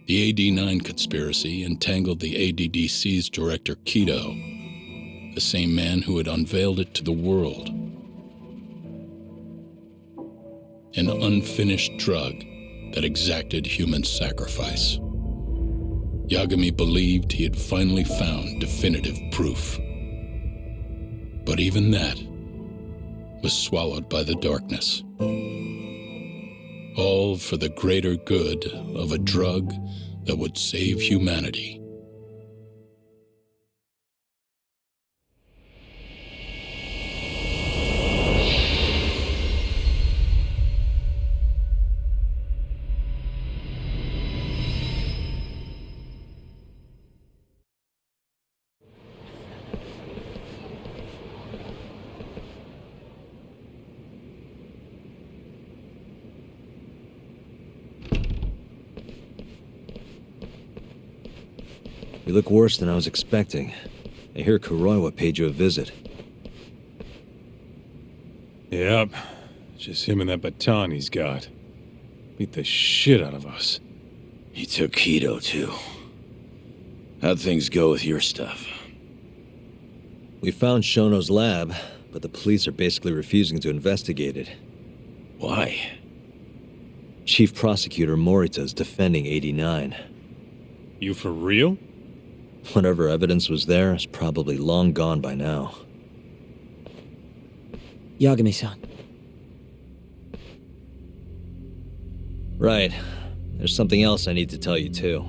The AD9 conspiracy entangled the ADDC's director Keto, the same man who had unveiled it to the world. An unfinished drug that exacted human sacrifice. Yagami believed he had finally found definitive proof. But even that was swallowed by the darkness. All for the greater good of a drug that would save humanity. You look worse than I was expecting. I hear Kuroiwa paid you a visit. Yep. Just him and that baton he's got. Beat the shit out of us. He took Keto, too. How'd things go with your stuff? We found Shono's lab, but the police are basically refusing to investigate it. Why? Chief Prosecutor Morita is defending 89. You for real? Whatever evidence was there is probably long gone by now. Yagami-san. Right. There's something else I need to tell you, too.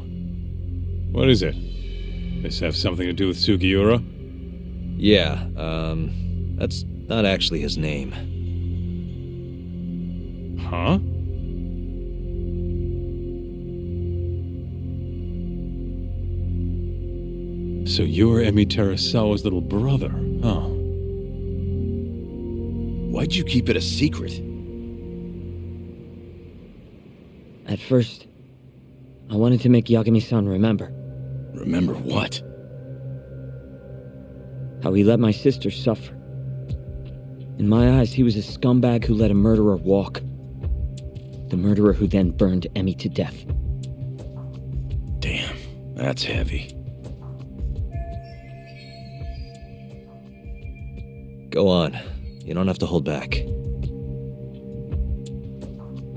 What is it? This have something to do with Sugiura? Yeah, that's not actually his name. Huh? So you're Emi Terasawa's little brother, huh? Why'd you keep it a secret? At first, I wanted to make Yagami-san remember. Remember what? How he let my sister suffer. In my eyes, he was a scumbag who let a murderer walk. The murderer who then burned Emi to death. Damn, that's heavy. Go on. You don't have to hold back.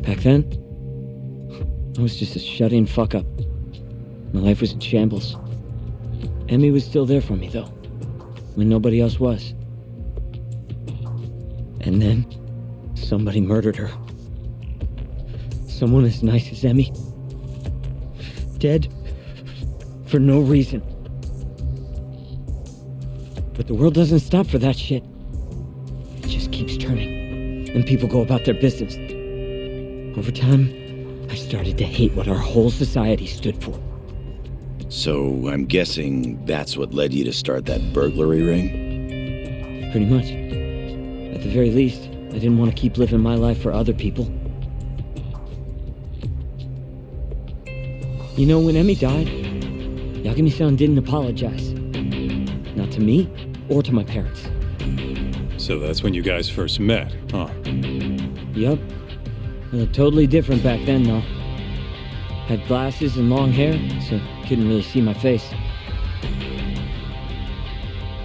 Back then, I was just a shut-in fuck-up. My life was in shambles. Emi was still there for me, though, when nobody else was. And then, somebody murdered her. Someone as nice as Emi. Dead for no reason. But the world doesn't stop for that shit. It just keeps turning, and people go about their business. Over time, I started to hate what our whole society stood for. So, I'm guessing that's what led you to start that burglary ring? Pretty much. At the very least, I didn't want to keep living my life for other people. You know, when Emi died, Yagami-san didn't apologize. Not to me, or to my parents. So that's when you guys first met, huh? Yup. I looked totally different back then, though. Had glasses and long hair, so couldn't really see my face.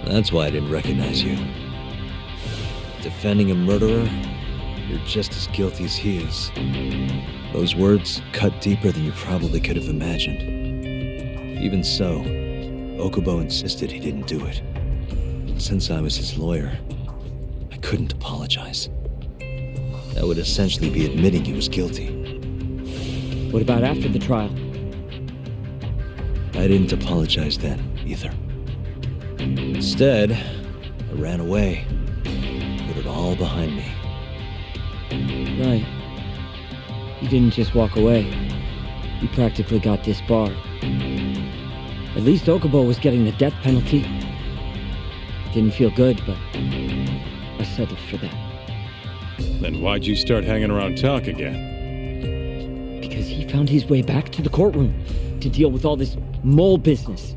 That's why I didn't recognize you. Defending a murderer, you're just as guilty as he is. Those words cut deeper than you probably could have imagined. Even so, Okubo insisted he didn't do it. Since I was his lawyer, I couldn't apologize. That would essentially be admitting he was guilty. What about after the trial? I didn't apologize then, either. Instead, I ran away. Put it all behind me. Right. You didn't just walk away. You practically got disbarred. At least Okubo was getting the death penalty. It didn't feel good, but I settled for that. Then why'd you start hanging around talk again? Because he found his way back to the courtroom to deal with all this mole business.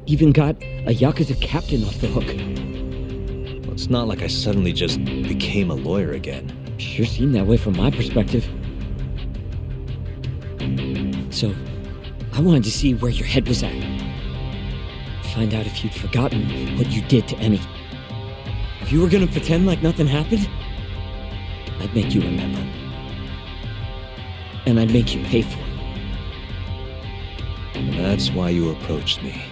Even got a Yakuza captain off the hook. Well, it's not like I suddenly just became a lawyer again. Sure seemed that way from my perspective. So, I wanted to see where your head was at. Find out if you'd forgotten what you did to Emmy. If you were gonna pretend like nothing happened, I'd make you remember. And I'd make you pay for it. And that's why you approached me.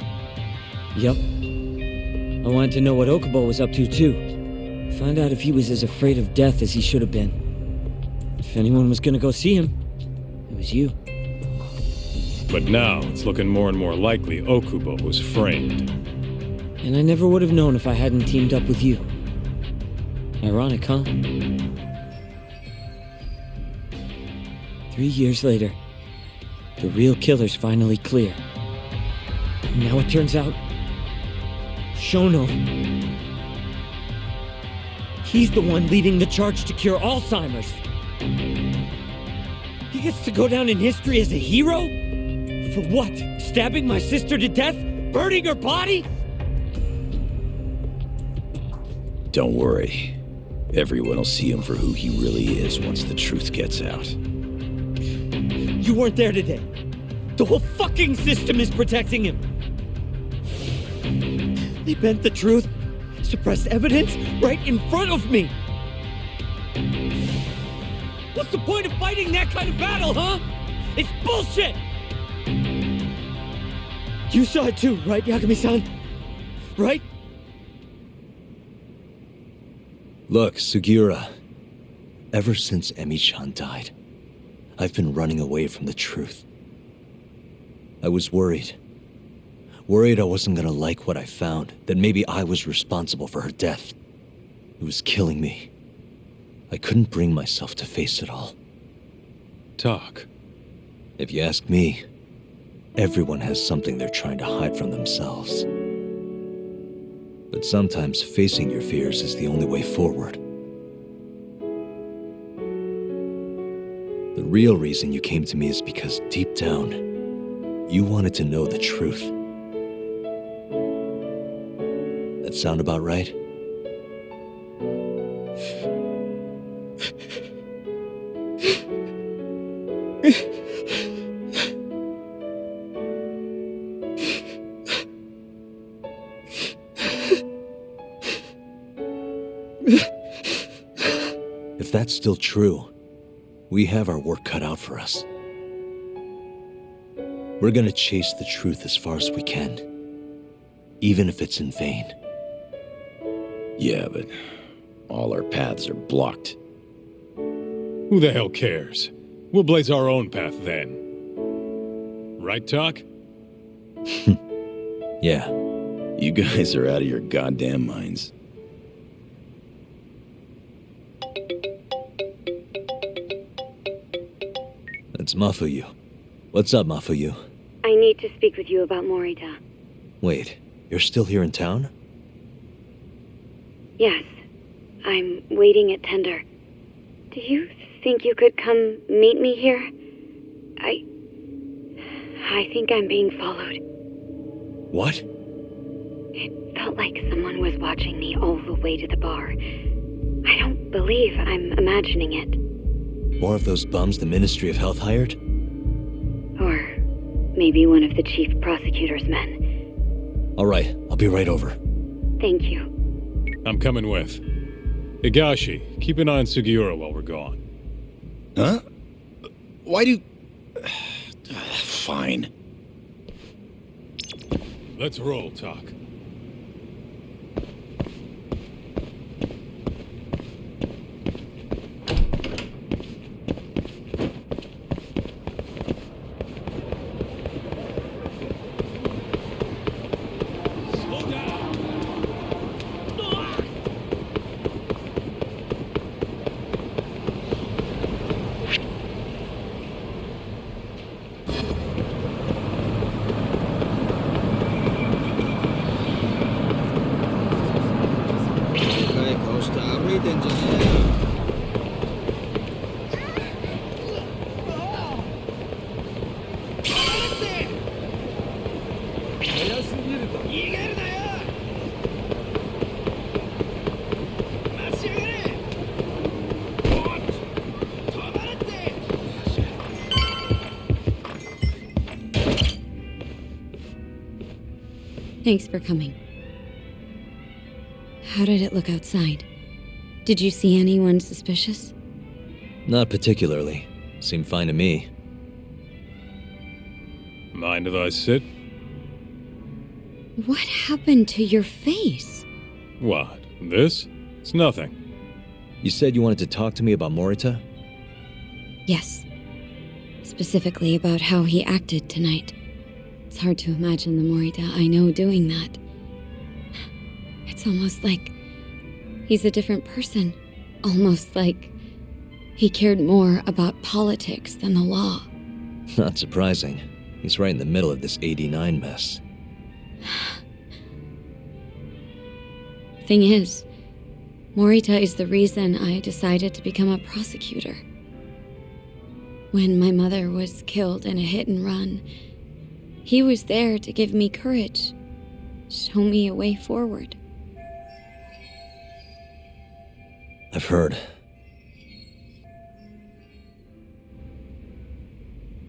Yep. I wanted to know what Okubo was up to, too. Find out if he was as afraid of death as he should have been. If anyone was gonna go see him, it was you. But now it's looking more and more likely Okubo was framed. And I never would have known if I hadn't teamed up with you. Ironic, huh? 3 years later, the real killer's finally clear. And now it turns out, Shono, he's the one leading the charge to cure Alzheimer's. He gets to go down in history as a hero? For what? Stabbing my sister to death? Burning her body? Don't worry. Everyone will see him for who he really is once the truth gets out. You weren't there today. The whole fucking system is protecting him. They bent the truth, suppressed evidence right in front of me. What's the point of fighting that kind of battle, huh? It's bullshit! You saw it too, right, Yagami-san? Right? Look, Sugiura. Ever since Emi-chan died, I've been running away from the truth. I was worried. Worried I wasn't gonna like what I found, that maybe I was responsible for her death. It was killing me. I couldn't bring myself to face it all. Talk. If you ask me, everyone has something they're trying to hide from themselves. But sometimes facing your fears is the only way forward. The real reason you came to me is because deep down, you wanted to know the truth. That sound about right? If that's still true, we have our work cut out for us. We're gonna chase the truth as far as we can, even if it's in vain. Yeah, but all our paths are blocked. Who the hell cares? We'll blaze our own path then. Right, Talk? Yeah. You guys are out of your goddamn minds. That's Mafuyu. What's up, Mafuyu? I need to speak with you about Morita. Wait, you're still here in town? Yes, I'm waiting at Tender. Do you think you could come meet me here? I think I'm being followed. What? It felt like someone was watching me all the way to the bar. I don't believe I'm imagining it. More of those bums the Ministry of Health hired? Or maybe one of the chief prosecutor's men. All right, I'll be right over. Thank you. I'm coming with. Higashi, keep an eye on Sugiura while we're gone. Huh? Why do... Fine. Let's roll, Talk. Thanks for coming. How did it look outside? Did you see anyone suspicious? Not particularly. Seemed fine to me. Mind if I sit? What happened to your face? What? This? It's nothing. You said you wanted to talk to me about Morita? Yes. Specifically about how he acted tonight. It's hard to imagine the Morita I know doing that. It's almost like he's a different person. Almost like he cared more about politics than the law. Not surprising. He's right in the middle of this 89 mess. Thing is, Morita is the reason I decided to become a prosecutor. When my mother was killed in a hit and run, he was there to give me courage, show me a way forward. I've heard.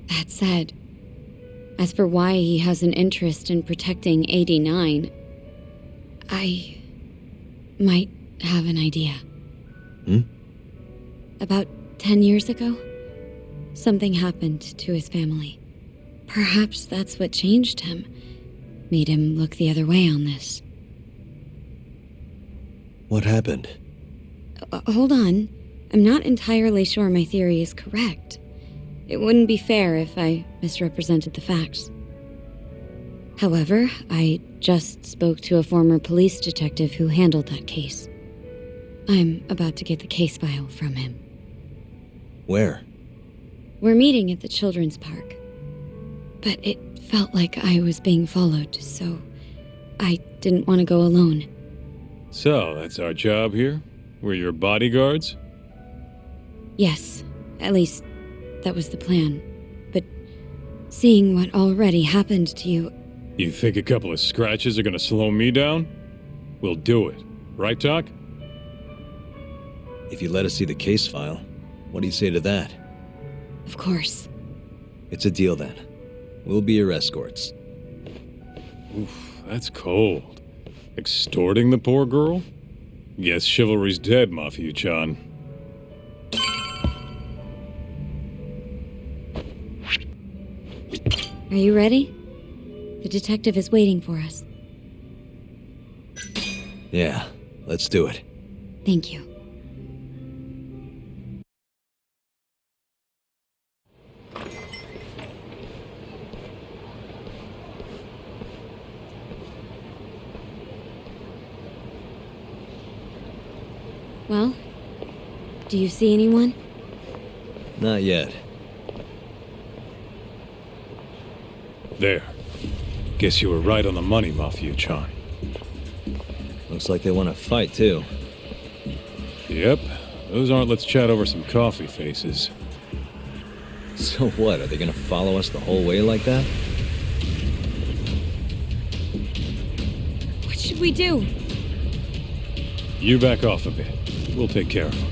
That said, as for why he has an interest in protecting 89, I might have an idea. About 10 years ago, something happened to his family. Perhaps that's what changed him, made him look the other way on this. What happened? Hold on. I'm not entirely sure my theory is correct. It wouldn't be fair if I misrepresented the facts. However, I just spoke to a former police detective who handled that case. I'm about to get the case file from him. Where? We're meeting at the children's park. But it felt like I was being followed, so I didn't want to go alone. So, that's our job here? We're your bodyguards? Yes, at least that was the plan. But seeing what already happened to you... You think a couple of scratches are gonna slow me down? We'll do it. Right, Doc? If you let us see the case file, what do you say to that? Of course. It's a deal then. We'll be your escorts. Oof, that's cold. Extorting the poor girl? Guess chivalry's dead, Mafia-chan. Are you ready? The detective is waiting for us. Yeah, let's do it. Thank you. Well, do you see anyone? Not yet. There. Guess you were right on the money, Mafia-chan. Looks like they want to fight, too. Yep. Those aren't let's chat over some coffee faces. So what, are they gonna follow us the whole way like that? What should we do? You back off a bit. We'll take care of them.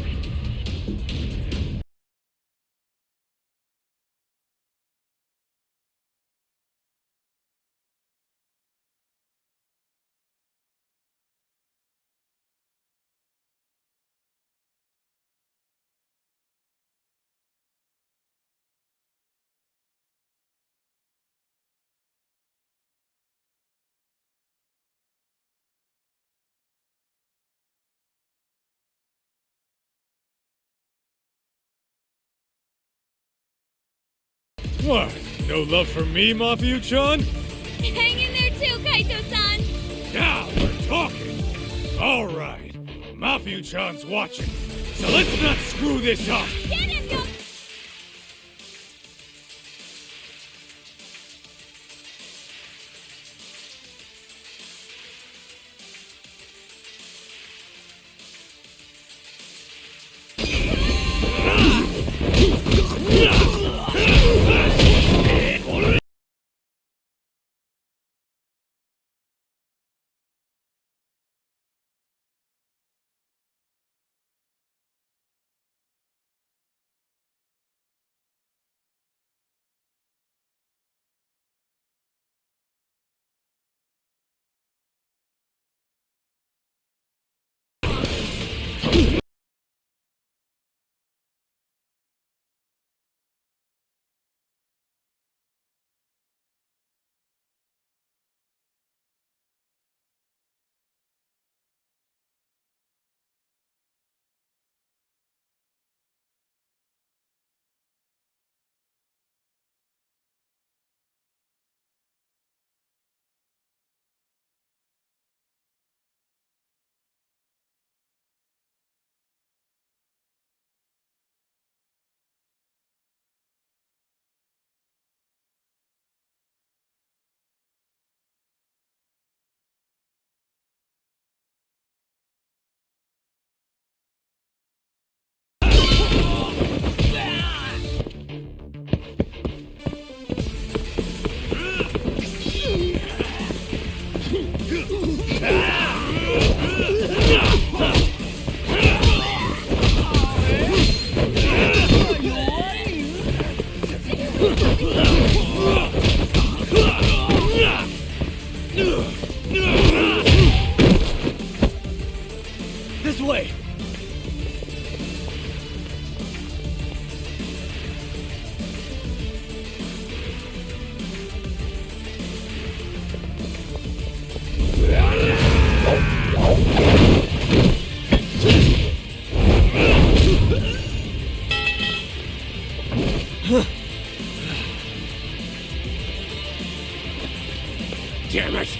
What? No love for me, Mafia-chan? Hang in there too, Kaito-san! Now we're talking. All right. Mafia-chan's watching. So let's not screw this up. Get him, yo! This way! Damn it!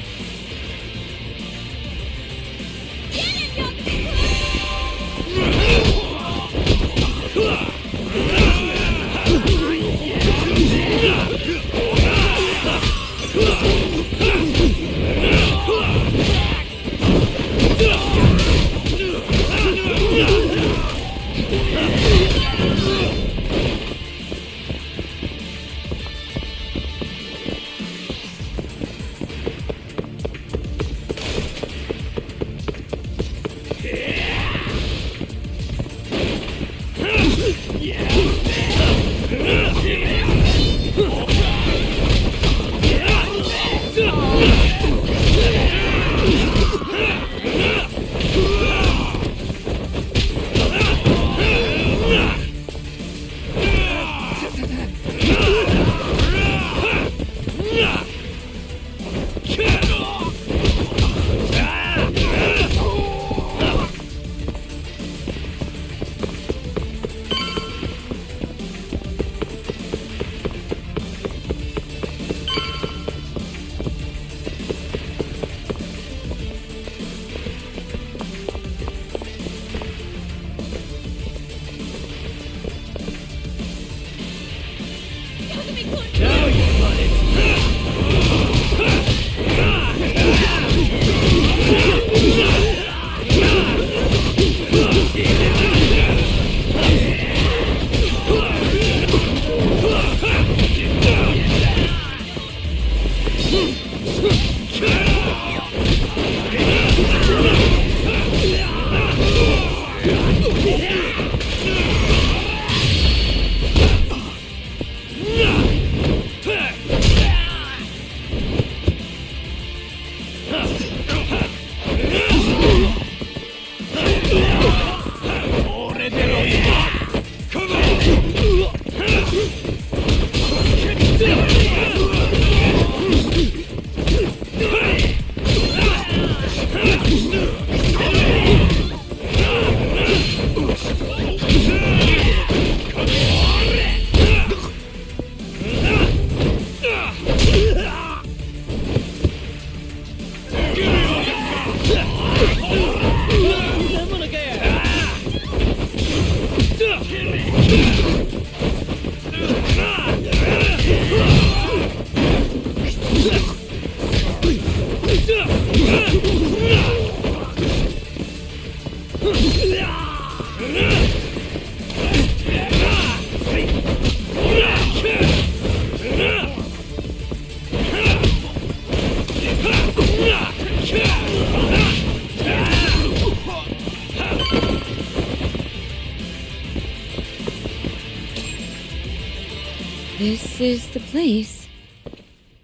This is the place.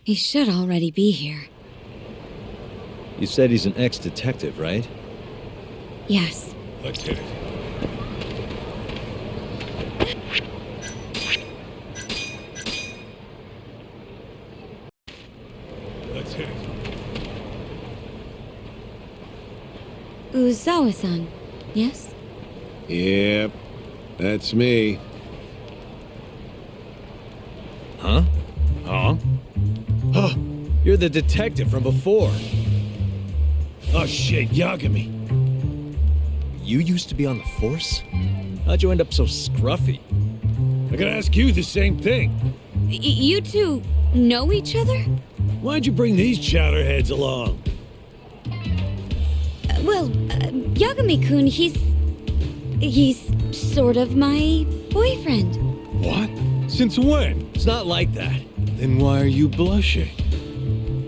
He should already be here. You said he's an ex-detective, right? Yes. Let's hit it. Let's hit it. Uzawa-san, yes? Yep, that's me. Huh? Huh? Huh! You're the detective from before. Oh shit, Yagami. You used to be on the force? How'd you end up so scruffy? I gotta ask you the same thing. You two know each other? Why'd you bring these chowderheads along? Yagami-kun, he's sort of my boyfriend. What? Since when? It's not like that. Then why are you blushing?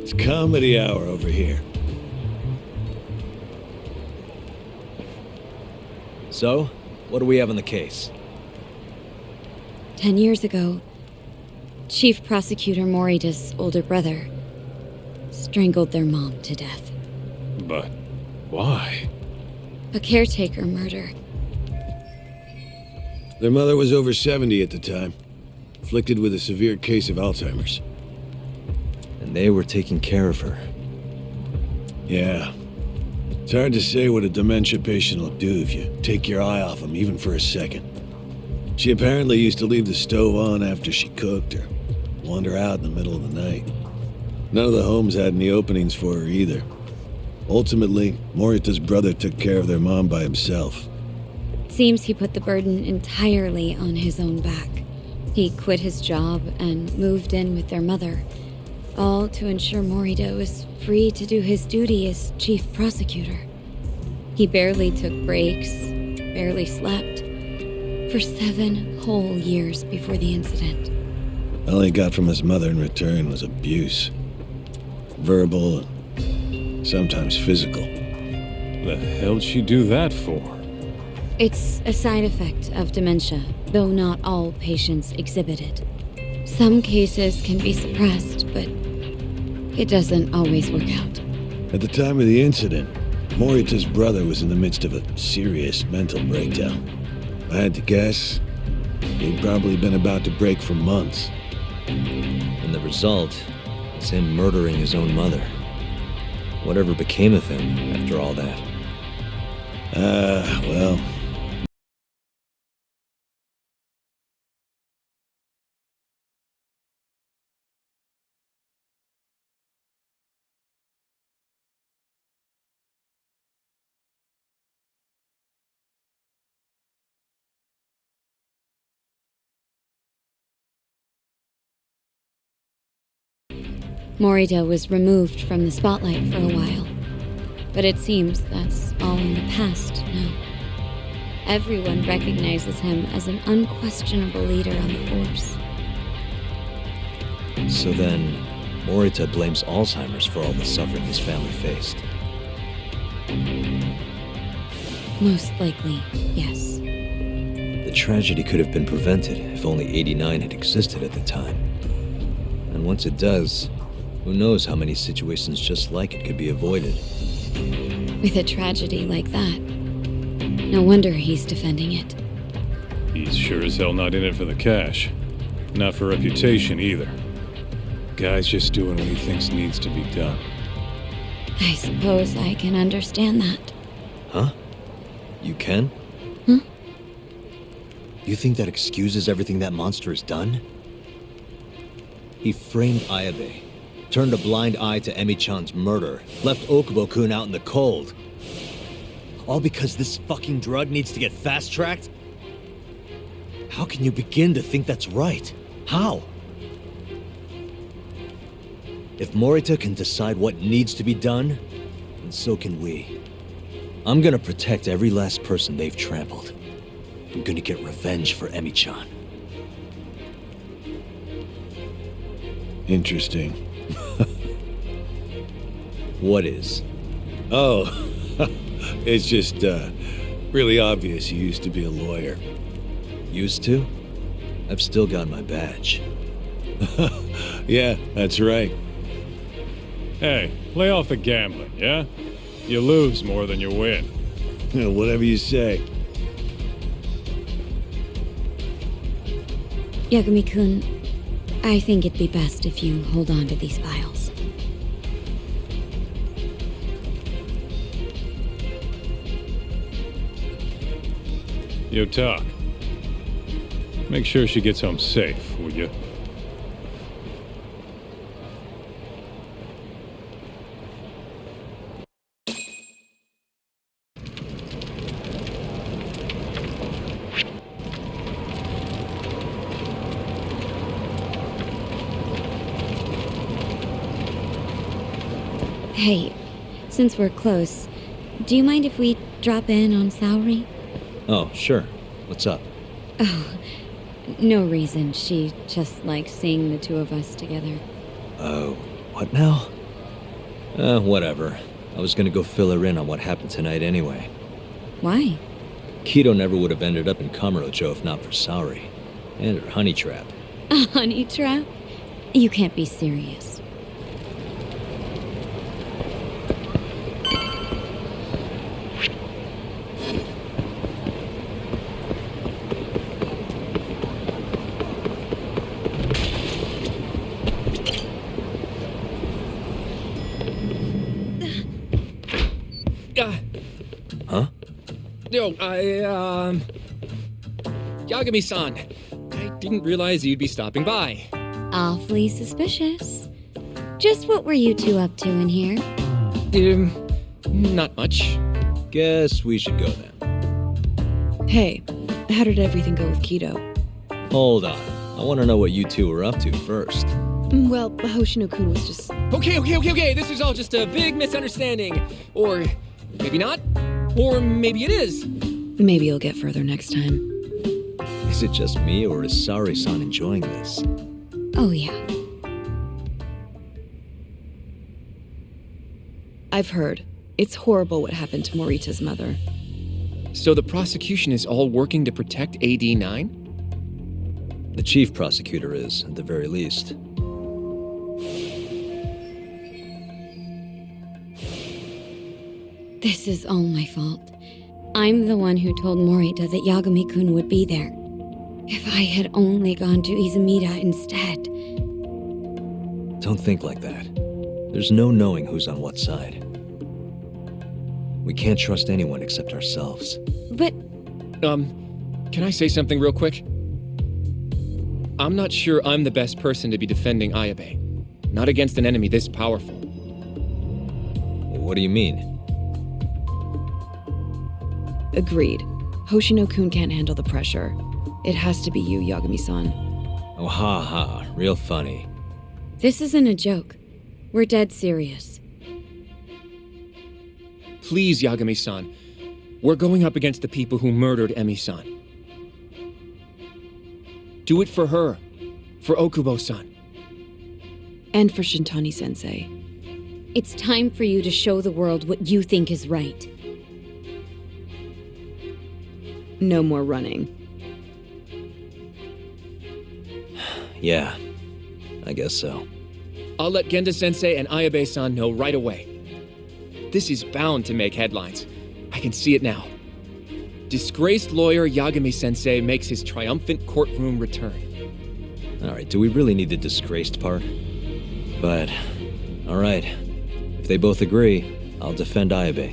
It's comedy hour over here. So, what do we have on the case? 10 years ago, Chief Prosecutor Morita's older brother strangled their mom to death. But why? A caretaker murder. Their mother was over 70 at the time, afflicted with a severe case of Alzheimer's. And they were taking care of her. Yeah. It's hard to say what a dementia patient will do if you take your eye off them, even for a second. She apparently used to leave the stove on after she cooked or wander out in the middle of the night. None of the homes had any openings for her either. Ultimately, Morita's brother took care of their mom by himself. Seems he put the burden entirely on his own back. He quit his job and moved in with their mother, all to ensure Morita was free to do his duty as chief prosecutor. He barely took breaks, barely slept, for 7 whole years before the incident. All he got from his mother in return was abuse. Verbal and sometimes physical. The hell'd she do that for? It's a side effect of dementia, though not all patients exhibit it. Some cases can be suppressed, but it doesn't always work out. At the time of the incident, Morita's brother was in the midst of a serious mental breakdown. If I had to guess, he'd probably been about to break for months. And the result is him murdering his own mother. Whatever became of him after all that? Well... Morita was removed from the spotlight for a while, but it seems that's all in the past now. Everyone recognizes him as an unquestionable leader on the force. So then, Morita blames Alzheimer's for all the suffering his family faced. Most likely, yes. The tragedy could have been prevented if only 89 had existed at the time. And once it does, who knows how many situations just like it could be avoided. With a tragedy like that, no wonder he's defending it. He's sure as hell not in it for the cash. Not for reputation either. Guy's just doing what he thinks needs to be done. I suppose I can understand that. Huh? You can? Huh? You think that excuses everything that monster has done? He framed Ayabe, turned a blind eye to Emi-chan's murder, left Okubo-kun out in the cold. All because this fucking drug needs to get fast-tracked? How can you begin to think that's right? How? If Morita can decide what needs to be done, then so can we. I'm gonna protect every last person they've trampled. I'm gonna get revenge for Emi-chan. Interesting. What is? Oh, it's just, really obvious you used to be a lawyer. Used to? I've still got my badge. Yeah, that's right. Hey, lay off the gambling, yeah? You lose more than you win. Whatever you say. Yagami-kun, I think it'd be best if you hold on to these files. Yo, talk. Make sure she gets home safe, will you? Hey, since we're close, do you mind if we drop in on Saori? Oh, sure. What's up? Oh, no reason. She just likes seeing the two of us together. Oh, what now? Whatever. I was gonna go fill her in on what happened tonight anyway. Why? Kido never would have ended up in Kamurocho if not for Saori. And her honey trap. A honey trap? You can't be serious. Huh? Yo, Yagami-san. I didn't realize you'd be stopping by. Awfully suspicious. Just what were you two up to in here? Not much. Guess we should go then. Hey, how did everything go with Keto? Hold on. I want to know what you two were up to first. Well, Hoshino-kun was just... Okay. This is all just a big misunderstanding. Or maybe not. Or maybe it is. Maybe you'll get further next time. Is it just me, or is Sari-san enjoying this? Oh, yeah. I've heard. It's horrible what happened to Morita's mother. So the prosecution is all working to protect AD9? The chief prosecutor is, at the very least. This is all my fault. I'm the one who told Morita that Yagami-kun would be there. If I had only gone to Izumida instead. Don't think like that. There's no knowing who's on what side. We can't trust anyone except ourselves. But Can I say something real quick? I'm not sure I'm the best person to be defending Ayabe. Not against an enemy this powerful. What do you mean? Agreed. Hoshino-kun can't handle the pressure. It has to be you, Yagami-san. Oh, ha ha. Real funny. this isn't a joke. We're dead serious. Please, Yagami-san. We're going up against the people who murdered Emi-san. Do it for her. For Okubo-san. And for Shintani-sensei. It's time for you to show the world what you think is right. No more running. Yeah, I guess so. I'll let Genda-sensei and Ayabe-san know right away. This is bound to make headlines. I can see it now. Disgraced lawyer Yagami-sensei makes his triumphant courtroom return. Alright, do we really need the disgraced part? But, alright. If they both agree, I'll defend Ayabe.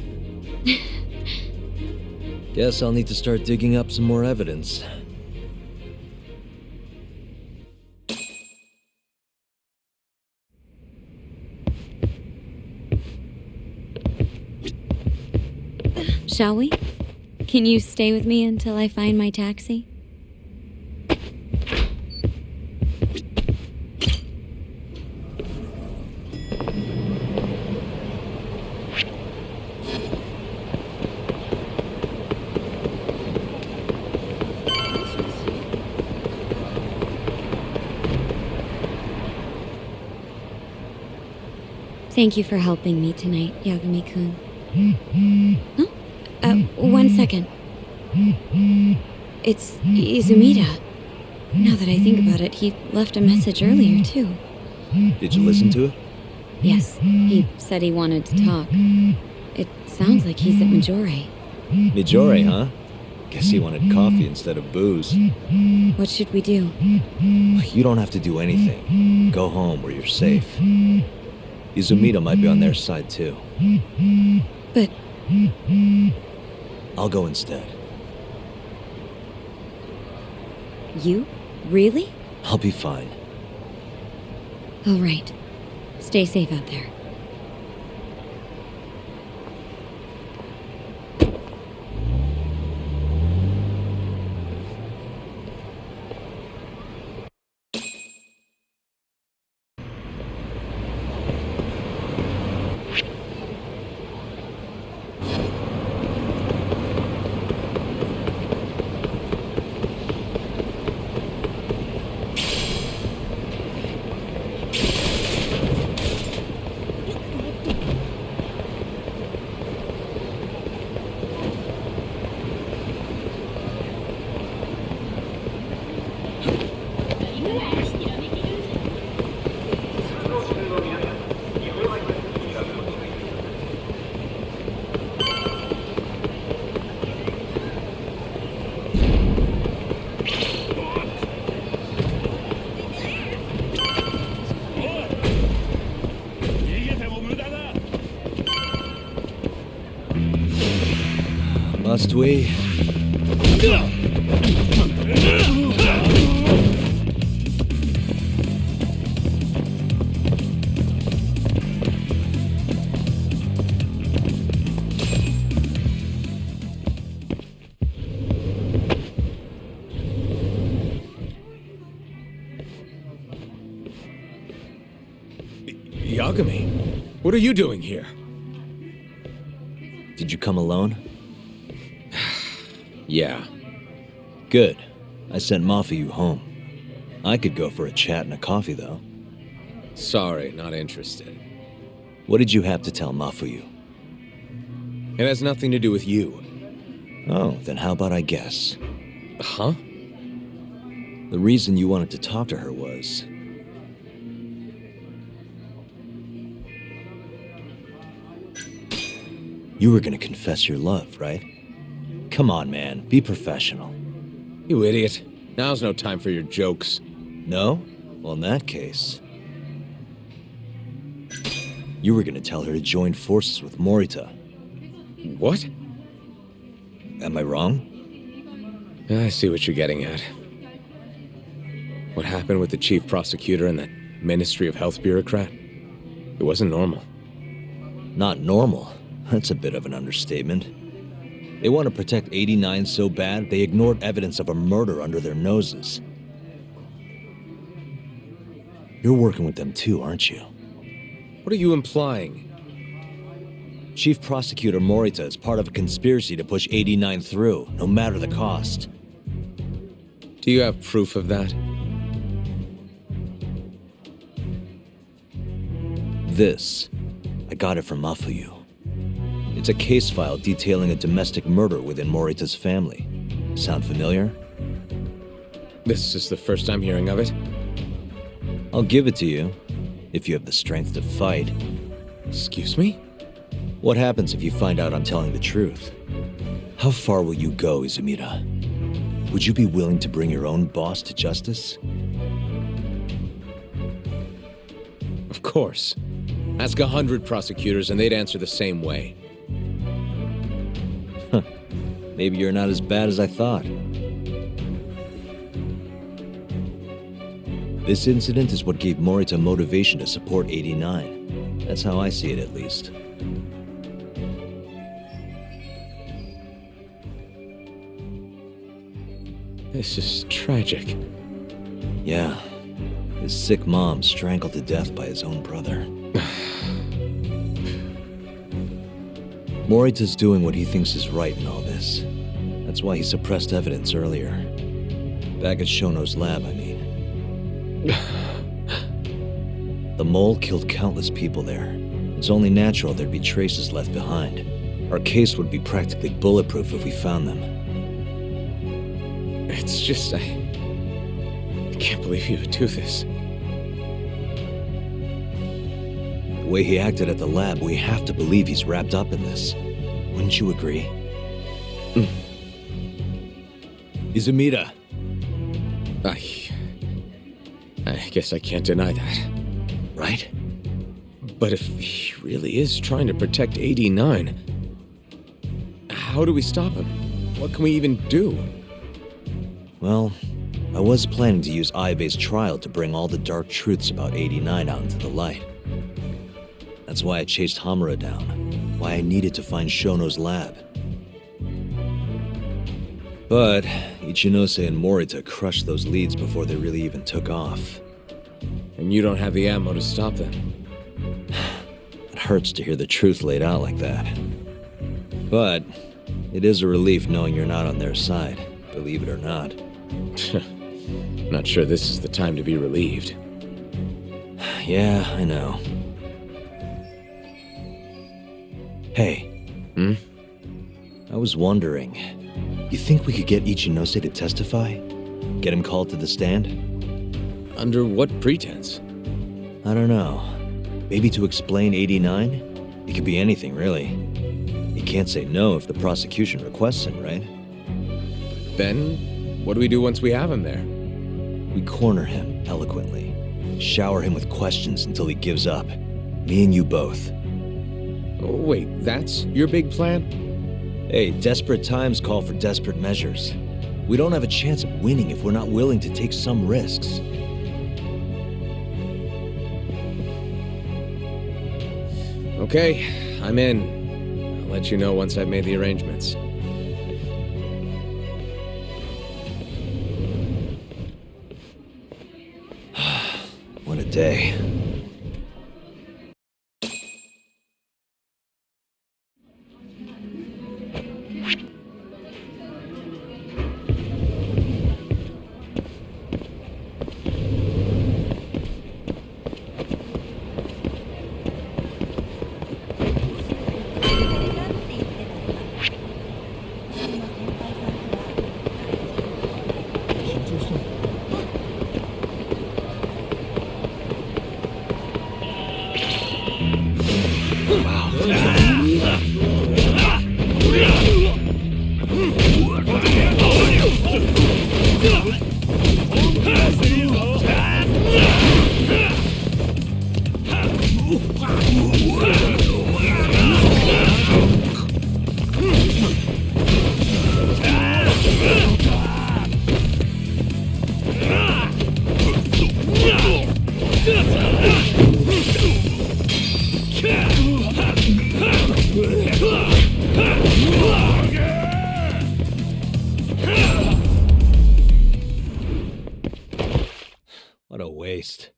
Guess I'll need to start digging up some more evidence. Shall we? Can you stay with me until I find my taxi? Thank you for helping me tonight, Yagami-kun. Huh? 1 second. It's Izumida. Now that I think about it, he left a message earlier, too. Did you listen to it? Yes, he said he wanted to talk. It sounds like he's at Majore. Mijore, huh? Guess he wanted coffee instead of booze. What should we do? You don't have to do anything. Go home where you're safe. Izumida might be on their side, too. But I'll go instead. you? Really? I'll be fine. All right. Stay safe out there. Must we? Yagami, what are you doing here? Did you come alone? Yeah. Good. I sent Mafuyu home. I could go for a chat and a coffee, though. Sorry, not interested. What did you have to tell Mafuyu? It has nothing to do with you. Oh, then how about I guess? Huh? The reason you wanted to talk to her was... you were gonna confess your love, right? Come on, man. Be professional. You idiot. Now's no time for your jokes. No? Well, in that case... you were gonna tell her to join forces with Morita. What? Am I wrong? I see what you're getting at. What happened with the chief prosecutor and that Ministry of Health bureaucrat? It wasn't normal. Not normal. That's a bit of an understatement. They want to protect 89 so bad, they ignored evidence of a murder under their noses. You're working with them too, aren't you? What are you implying? Chief Prosecutor Morita is part of a conspiracy to push 89 through, no matter the cost. Do you have proof of that? This. I got it from Mafuyu. It's a case file detailing a domestic murder within Morita's family. Sound familiar? This is the first I'm hearing of it. I'll give it to you, if you have the strength to fight. Excuse me? What happens if you find out I'm telling the truth? How far will you go, Izumida? Would you be willing to bring your own boss to justice? Of course. Ask 100 prosecutors and they'd answer the same way. Maybe you're not as bad as I thought. This incident is what gave Morita motivation to support 89. That's how I see it, at least. This is tragic. Yeah. His sick mom strangled to death by his own brother. Morita's doing what he thinks is right in all this. That's why he suppressed evidence earlier. Back at Shono's lab, I mean. The mole killed countless people there. It's only natural there'd be traces left behind. Our case would be practically bulletproof if we found them. It's just, I can't believe you would do this. The way he acted at the lab, we have to believe he's wrapped up in this. Wouldn't you agree? Izumida. I guess I can't deny that. Right? But if he really is trying to protect 89, how do we stop him? What can we even do? Well, I was planning to use Ayabe's trial to bring all the dark truths about 89 out into the light. That's why I chased Hamura down, why I needed to find Shono's lab. But Ichinose and Morita crushed those leads before they really even took off. And you don't have the ammo to stop them. It hurts to hear the truth laid out like that. But it is a relief knowing you're not on their side, believe it or not. Not sure this is the time to be relieved. Yeah, I know. Hey. I was wondering, you think we could get Ichinose to testify? Get him called to the stand? Under what pretense? I don't know. Maybe to explain 89? It could be anything, really. He can't say no if the prosecution requests him, right? Then, what do we do once we have him there? We corner him eloquently. Shower him with questions until he gives up. Me and you both. Oh, wait, that's your big plan? Hey, desperate times call for desperate measures. We don't have a chance of winning if we're not willing to take some risks. Okay, I'm in. I'll let you know once I've made the arrangements. What a day. What a waste.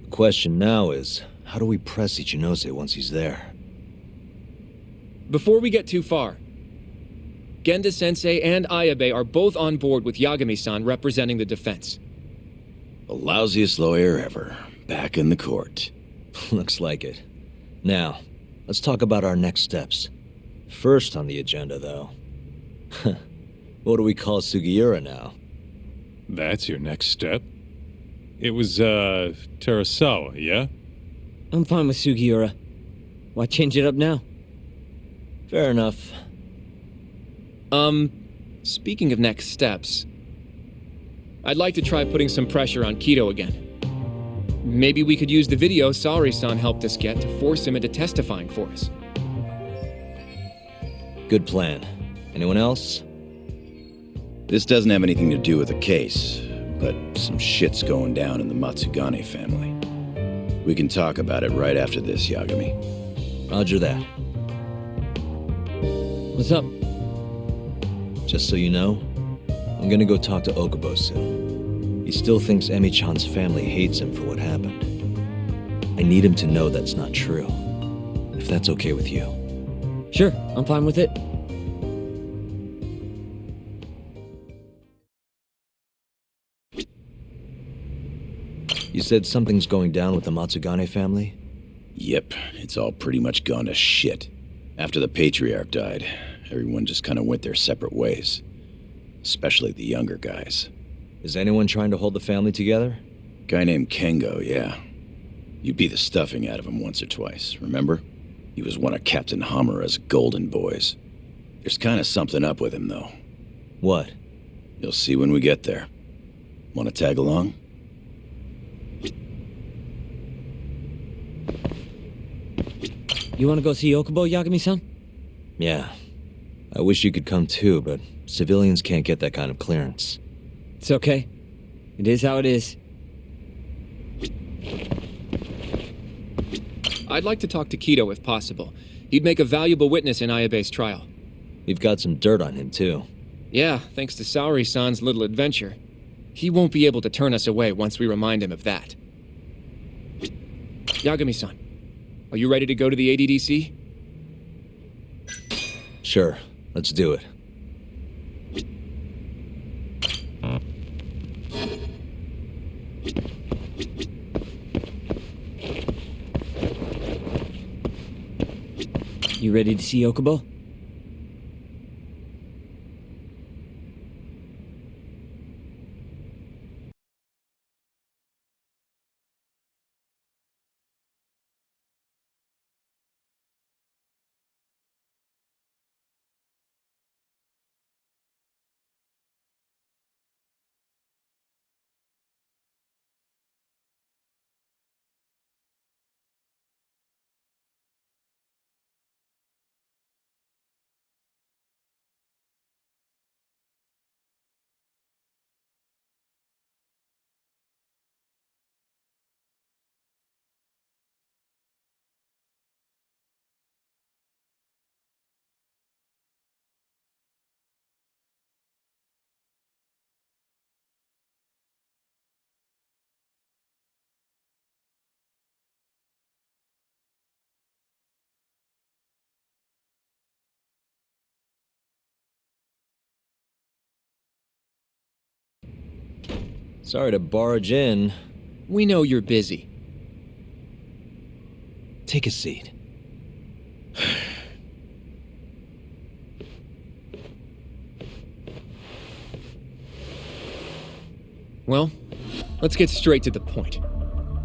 The question now is, how do we press Ichinose once he's there? Before we get too far, Genda-sensei and Ayabe are both on board with Yagami-san representing the defense. The lousiest lawyer ever. Back in the court. Looks like it. Now, let's talk about our next steps. First on the agenda, though. What do we call Sugiura now? That's your next step? It was, Terasawa, yeah? I'm fine with Sugiura. Why change it up now? Fair enough. Speaking of next steps, I'd like to try putting some pressure on Kido again. Maybe we could use the video Saori-san helped us get to force him into testifying for us. Good plan. Anyone else? This doesn't have anything to do with the case, but some shit's going down in the Matsugane family. We can talk about it right after this, Yagami. Roger that. What's up? Just so you know, I'm gonna go talk to Okubo soon. He still thinks Emi-chan's family hates him for what happened. I need him to know that's not true. If that's okay with you. Sure, I'm fine with it. You said something's going down with the Matsugane family? Yep, it's all pretty much gone to shit. After the patriarch died, everyone just kind of went their separate ways. Especially the younger guys. Is anyone trying to hold the family together? Guy named Kengo, yeah. You beat the stuffing out of him once or twice, remember? He was one of Captain Hamura's golden boys. There's kind of something up with him, though. What? You'll see when we get there. Want to tag along? You want to go see Okubo, Yagami-san? Yeah. I wish you could come too, but civilians can't get that kind of clearance. It's okay. It is how it is. I'd like to talk to Kido if possible. He'd make a valuable witness in Ayabe's trial. We've got some dirt on him too. Yeah, thanks to Saori-san's little adventure. He won't be able to turn us away once we remind him of that. Yagami-san, are you ready to go to the ADDC? Sure, let's do it. You ready to see Okubo? Sorry to barge in. We know you're busy. Take a seat. Well, let's get straight to the point.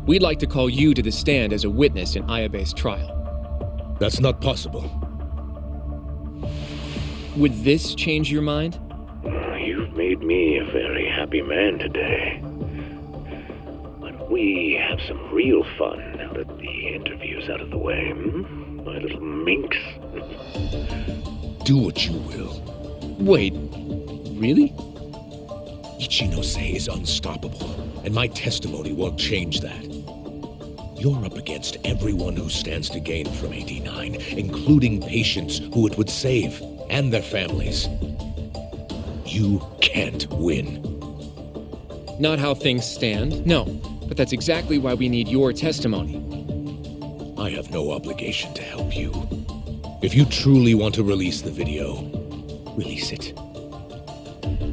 We'd like to call you to the stand as a witness in Ayabe's trial. That's not possible. Would this change your mind? You've made me a very happy man today. Why don't we have some real fun now that the interview's out of the way, my little minx? Do what you will. Wait, really? Ichinose is unstoppable, and my testimony won't change that. You're up against everyone who stands to gain from AD9, including patients who it would save, and their families. You can't win. Not how things stand, no. But that's exactly why we need your testimony. I have no obligation to help you. If you truly want to release the video, release it.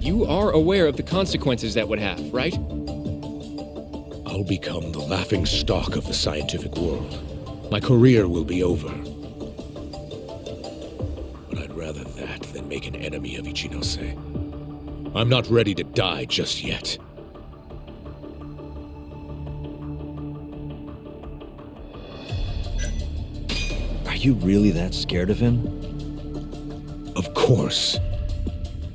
You are aware of the consequences that would have, right? I'll become the laughing stock of the scientific world. My career will be over. But I'd rather that than make an enemy of Ichinose. I'm not ready to die just yet. Are you really that scared of him? Of course.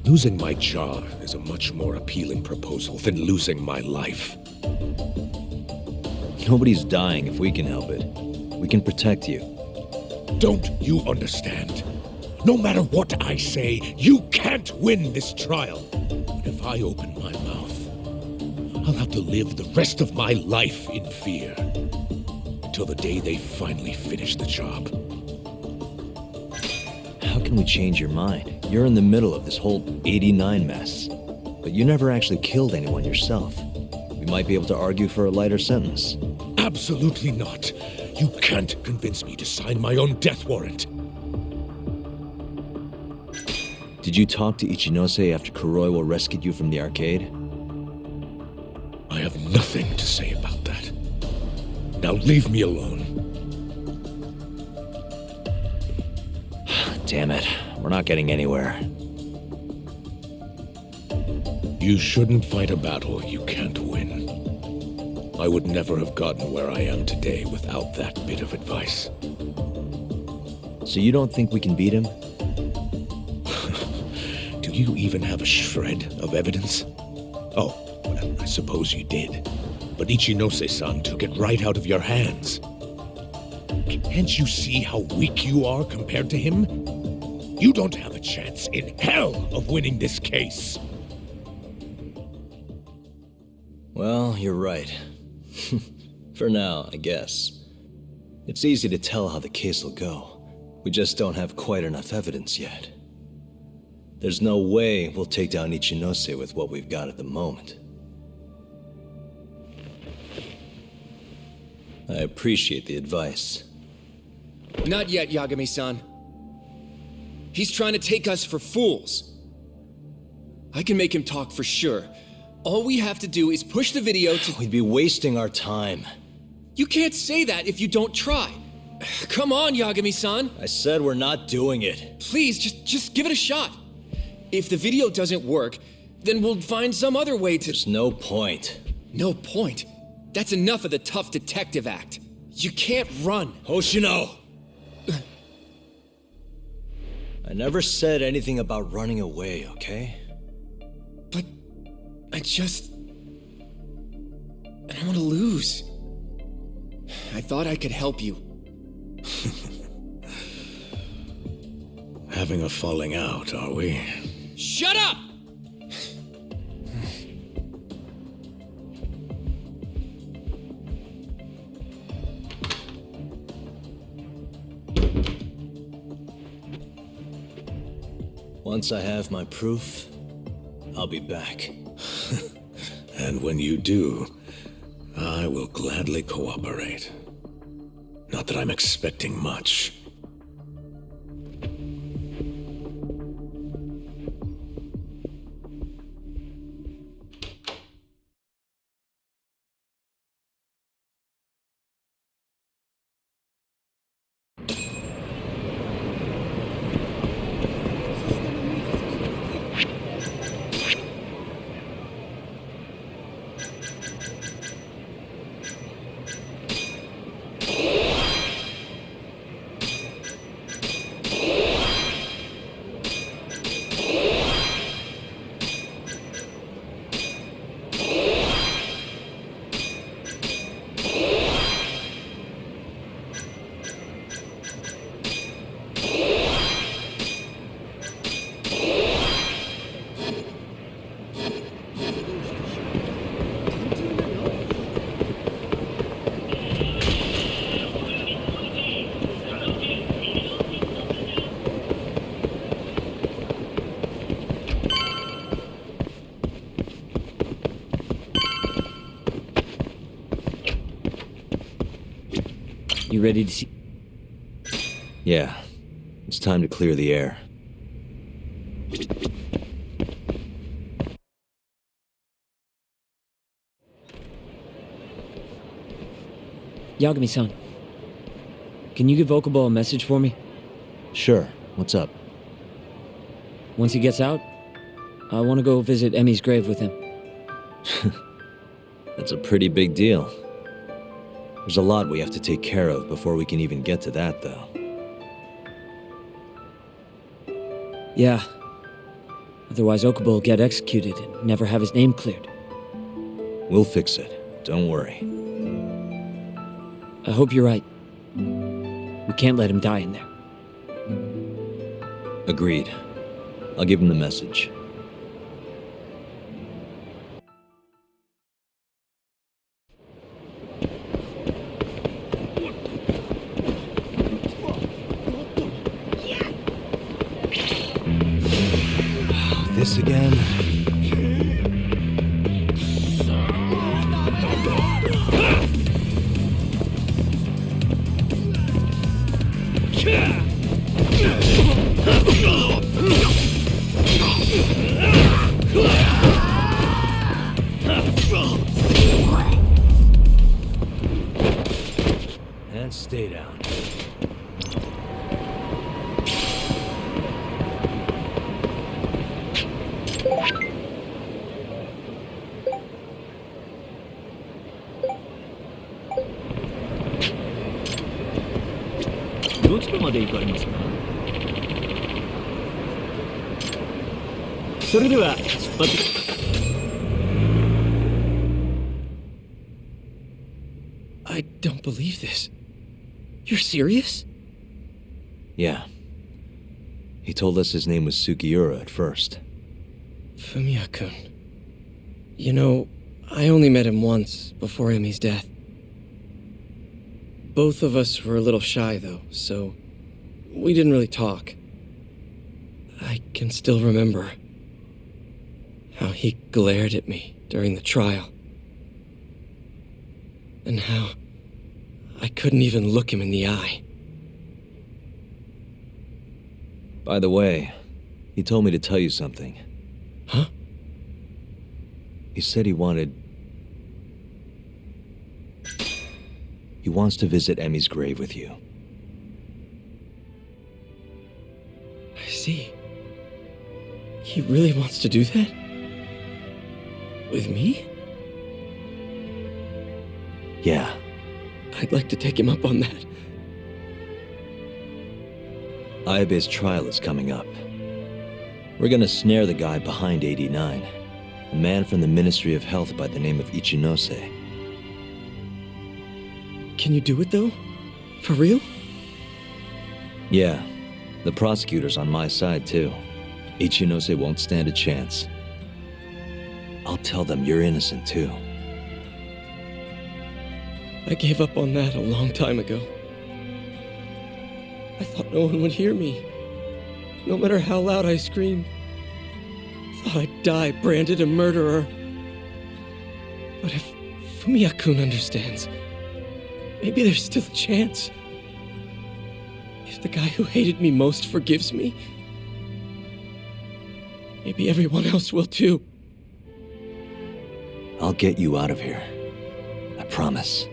Losing my jaw is a much more appealing proposal than losing my life. Nobody's dying if we can help it. We can protect you. Don't you understand? No matter what I say, you can't win this trial. But if I open my mouth, I'll have to live the rest of my life in fear. Until the day they finally finish the job. How can we change your mind? You're in the middle of this whole 89 mess. But you never actually killed anyone yourself. We might be able to argue for a lighter sentence. Absolutely not. You can't convince me to sign my own death warrant. Did you talk to Ichinose after Kuroiwa rescued you from the arcade? I have nothing to say about that. Now leave me alone. Damn it. We're not getting anywhere. You shouldn't fight a battle you can't win. I would never have gotten where I am today without that bit of advice. So you don't think we can beat him? Do you even have a shred of evidence? Oh, well, I suppose you did. But Ichinose-san took it right out of your hands. Can't you see how weak you are compared to him? You don't have a chance in hell of winning this case. Well, you're right. For now, I guess. It's easy to tell how the case will go. We just don't have quite enough evidence yet. There's no way we'll take down Ichinose with what we've got at the moment. I appreciate the advice. Not yet, Yagami-san. He's trying to take us for fools. I can make him talk for sure. All we have to do is push the video to... We'd be wasting our time. You can't say that if you don't try. Come on, Yagami-san. I said we're not doing it. Please, just give it a shot. If the video doesn't work, then we'll find some other way to... There's no point. No point? That's enough of the tough detective act. You can't run. Hoshino! I never said anything about running away, okay? But I don't want to lose. I thought I could help you. Having a falling out, are we? Shut up! Once I have my proof, I'll be back. And when you do, I will gladly cooperate. Not that I'm expecting much. You ready to see? Yeah, it's time to clear the air. Yagami-san, can you give Okubo a message for me? Sure, what's up? Once he gets out, I want to go visit Emi's grave with him. That's a pretty big deal. There's a lot we have to take care of before we can even get to that, though. Yeah. Otherwise, Okubo will get executed and never have his name cleared. We'll fix it. Don't worry. I hope you're right. We can't let him die in there. Agreed. I'll give him the message. This again? And stay down. I don't believe this. You're serious? Yeah. He told us his name was Sugiura at first. Fumiya-kun. You know, I only met him once before Emi's death. Both of us were a little shy, though, so we didn't really talk. I can still remember how he glared at me during the trial. And how I couldn't even look him in the eye. By the way, he told me to tell you something. Huh? He said he wants to visit Emi's grave with you. see. He really wants to do that? With me? Yeah. I'd like to take him up on that. Ayabe's trial is coming up. We're gonna snare the guy behind 89, a man from the Ministry of Health by the name of Ichinose. Can you do it, though? For real? Yeah, the prosecutor's on my side, too. Ichinose won't stand a chance. I'll tell them you're innocent, too. I gave up on that a long time ago. I thought no one would hear me, no matter how loud I screamed. I thought I'd die branded a murderer. But if Fumiya-kun understands, maybe there's still a chance. If the guy who hated me most forgives me, maybe everyone else will too. I'll get you out of here. I promise.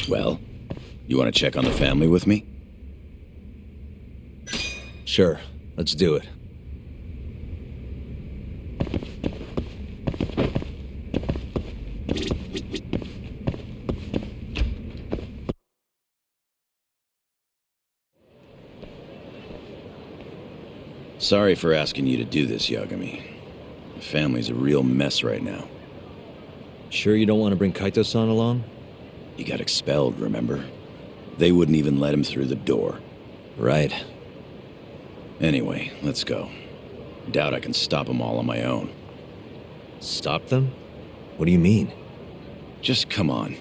Well, you want to check on the family with me? Sure, let's do it. Sorry for asking you to do this, Yagami. The family's a real mess right now. Sure you don't want to bring Kaito-san along? He got expelled, remember? They wouldn't even let him through the door. Right. Anyway, let's go. Doubt I can stop them all on my own. Stop them? What do you mean? Just come on.